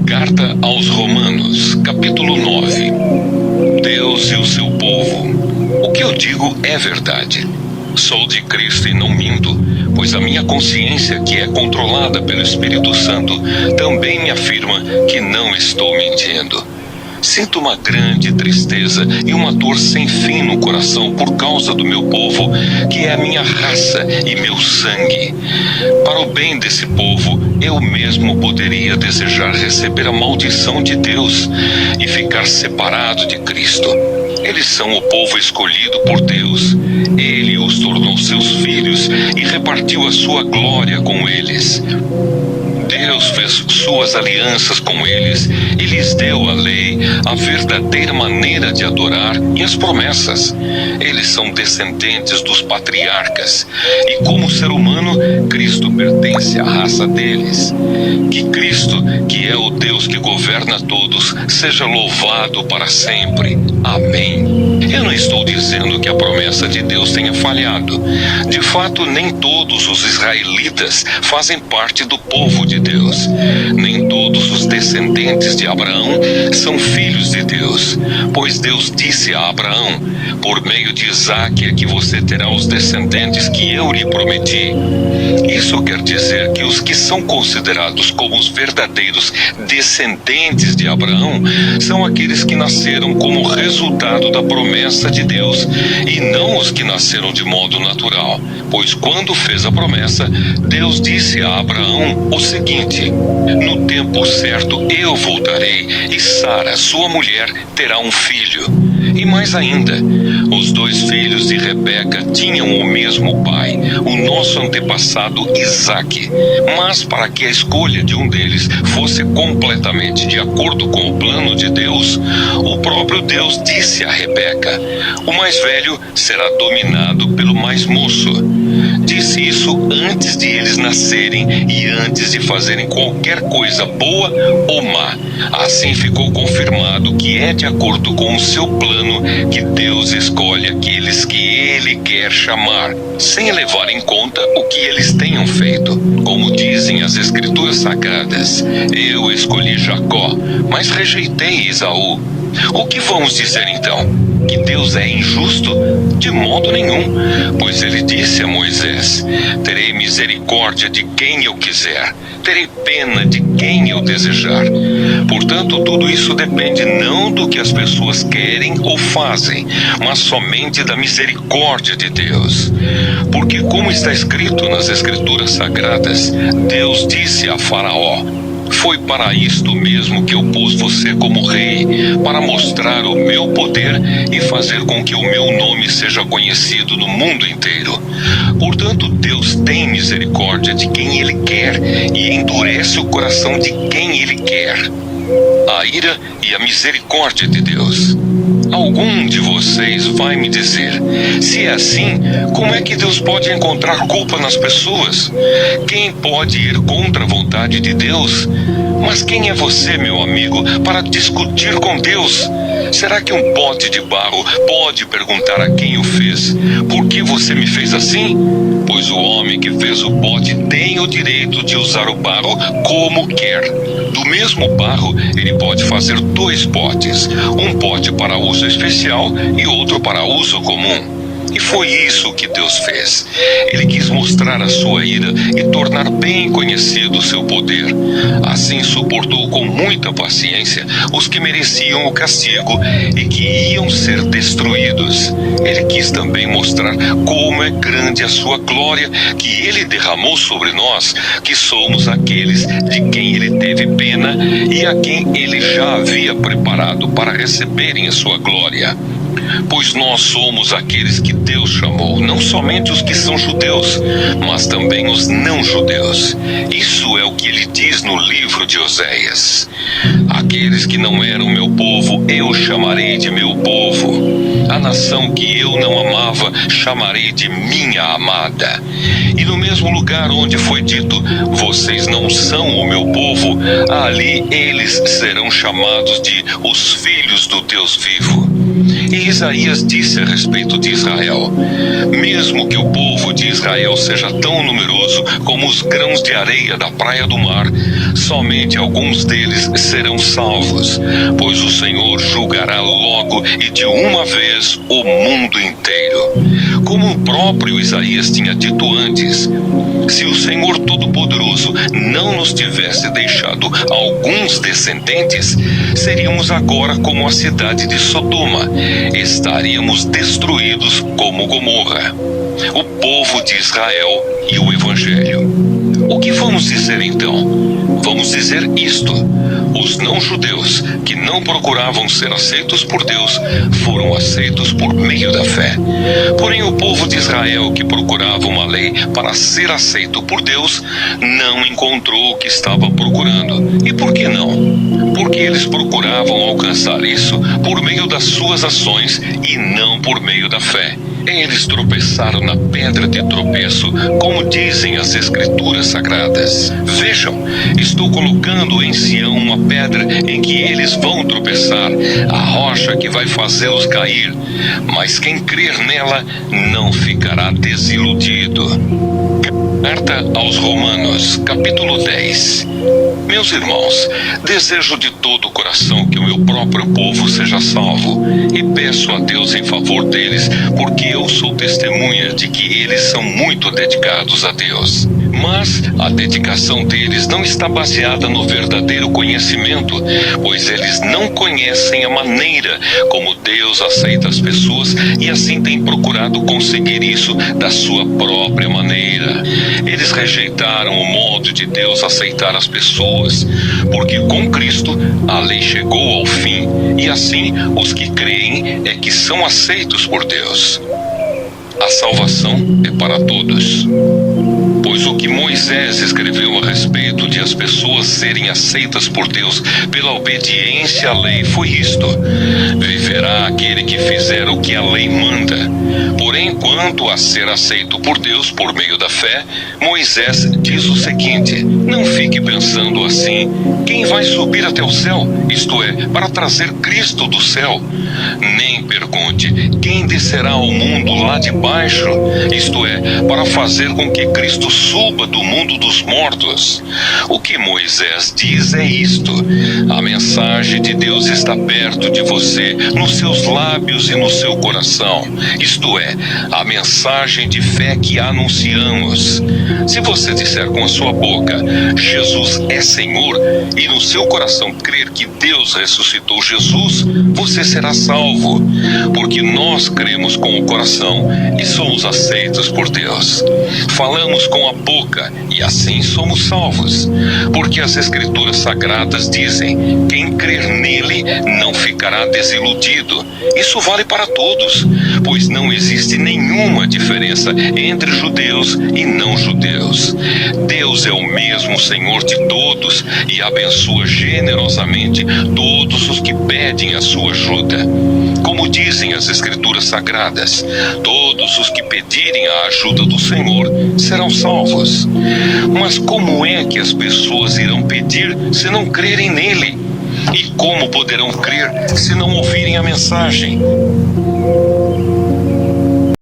Carta aos Romanos, capítulo 9. Deus e o seu povo. O que eu digo é verdade. Sou de Cristo e não minto, pois a minha consciência, que é controlada pelo Espírito Santo, também me afirma que não estou mentindo. Sinto uma grande tristeza e uma dor sem fim no coração por causa do meu povo, que é a minha raça e meu sangue. Para o bem desse povo, eu mesmo poderia desejar receber a maldição de Deus e ficar separado de Cristo. Eles são o povo escolhido por Deus. Ele os tornou seus filhos e repartiu a sua glória com eles. Deus fez suas alianças com eles e lhes deu a lei, a verdadeira maneira de adorar e as promessas. Eles são descendentes dos patriarcas e, como ser humano, Cristo pertence à raça deles. Que Cristo, que é o Deus que governa todos, seja louvado para sempre. Amém. Eu não estou dizendo que a promessa de Deus tenha falhado. De fato, nem todos os israelitas fazem parte do povo de Deus. Nem todos os descendentes de Abraão são filhos de Deus, pois Deus disse a Abraão: por meio de Isaque é que você terá os descendentes que eu lhe prometi. Isso quer dizer que os que são considerados como os verdadeiros descendentes de Abraão são aqueles que nasceram como resultado da promessa de Deus, e não os que nasceram de modo natural, pois quando fez a promessa, Deus disse a Abraão o seguinte: no tempo certo eu voltarei e Sara, sua mulher, terá um filho. E mais ainda, os dois filhos de Rebeca tinham o mesmo pai, o nosso antepassado Isaque. Mas para que a escolha de um deles fosse completamente de acordo com o plano de Deus, o próprio Deus disse a Rebeca: o mais velho será dominado pelo mais moço. Disse isso antes de eles nascerem e antes de fazerem qualquer coisa boa ou má. Assim ficou confirmado que é de acordo com o seu plano que Deus escolhe aqueles que Ele quer chamar, sem levar em conta o que eles tenham feito. Como dizem as Escrituras Sagradas: eu escolhi Jacó, mas rejeitei Esaú. O que vamos dizer então? Que Deus é injusto? De modo nenhum, pois ele disse a Moisés: terei misericórdia de quem eu quiser, terei pena de quem eu desejar. Portanto, tudo isso depende não do que as pessoas querem ou fazem, mas somente da misericórdia de Deus. Porque, como está escrito nas Escrituras Sagradas, Deus disse a Faraó: foi para isto mesmo que eu pus você como rei, para mostrar o meu poder e fazer com que o meu nome seja conhecido no mundo inteiro. Portanto, Deus tem misericórdia de quem Ele quer e endurece o coração de quem Ele quer. A ira e a misericórdia de Deus. Algum de vocês vai me dizer: se é assim, como é que Deus pode encontrar culpa nas pessoas? Quem pode ir contra a vontade de Deus? Mas quem é você, meu amigo, para discutir com Deus? Será que um pote de barro pode perguntar a quem o fez: por que você me fez assim? Pois o homem que fez o pote tem o direito de usar o barro como quer. Do mesmo barro, ele pode fazer dois potes, um pote para uso especial e outro para uso comum. E foi isso que Deus fez. Ele quis mostrar a sua ira e tornar bem conhecido o seu poder. Assim suportou com muita paciência os que mereciam o castigo e que iam ser destruídos. Ele quis também mostrar como é grande a sua glória que Ele derramou sobre nós, que somos aqueles de quem Ele teve pena e a quem Ele já havia preparado para receberem a sua glória. Pois nós somos aqueles que Deus chamou, não somente os que são judeus, mas também os não-judeus. Isso é o que ele diz no livro de Oséias: aqueles que não eram meu povo, eu chamarei de meu povo. A nação que eu não amava, chamarei de minha amada. E no mesmo lugar onde foi dito: vocês não são o meu povo, ali eles serão chamados de os filhos do Deus vivo. E Isaías disse a respeito de Israel: mesmo que o povo de Israel seja tão numeroso como os grãos de areia da praia do do mar, somente alguns deles serão salvos, pois o Senhor julgará logo e de uma vez o mundo inteiro. Como o próprio Isaías tinha dito antes, se o Senhor Todo-Poderoso não nos tivesse deixado alguns descendentes, seríamos agora como a cidade de Sodoma, estaríamos destruídos como Gomorra. O povo de Israel e o Evangelho. O que vamos dizer então? Vamos dizer isto: os não-judeus que não procuravam ser aceitos por Deus foram aceitos por meio da fé. Porém, o povo de Israel que procurava uma lei para ser aceito por Deus não encontrou o que estava procurando. E por que não? Porque eles procuravam alcançar isso por meio das suas ações e não por meio da fé. Eles tropeçaram na pedra de tropeço, como dizem as Escrituras Sagradas. Vejam, estou colocando em Sião uma pedra em que eles vão tropeçar, a rocha que vai fazê-los cair, mas quem crer nela não ficará desiludido. Carta aos Romanos, capítulo 10. Meus irmãos, desejo de todo o coração que o meu próprio povo seja salvo, e peço a Deus em favor deles, porque eu sou testemunha de que eles são muito dedicados a Deus. Mas a dedicação deles não está baseada no verdadeiro conhecimento, pois eles não conhecem a maneira como Deus aceita as pessoas e assim têm procurado conseguir isso da sua própria maneira. Eles rejeitaram o modo de Deus aceitar as pessoas, porque com Cristo a lei chegou ao fim, e assim os que creem é que são aceitos por Deus. A salvação é para todos. Pois o que Moisés escreveu a respeito de as pessoas serem aceitas por Deus pela obediência à lei foi isto: viverá aquele que fizer o que a lei manda. Porém, quanto a ser aceito por Deus por meio da fé, Moisés diz o seguinte: não fique pensando assim, quem vai subir até o céu, isto é, para trazer Cristo do céu? Nem pergunte, quem descerá ao mundo lá de baixo, isto é, para fazer com que Cristo suba do mundo dos mortos. O que Moisés diz é isto: a mensagem de Deus está perto de você, nos seus lábios e no seu coração, isto é, a mensagem de fé que anunciamos. Se você disser com a sua boca, Jesus é Senhor, e no seu coração crer que Deus ressuscitou Jesus, você será salvo, porque nós cremos com o coração e somos aceitos por Deus. Falamos com a boca e assim somos salvos, porque as Escrituras Sagradas dizem: quem crer nele não ficará desiludido. Isso vale para todos, pois não existe nenhuma diferença entre judeus e não judeus. Deus é o mesmo Senhor de todos e abençoa generosamente todos os que pedem a sua ajuda. Como dizem as Escrituras Sagradas, todos os que pedirem a ajuda do Senhor serão salvos. Mas como é que as pessoas irão pedir se não crerem nele? E como poderão crer se não ouvirem a mensagem?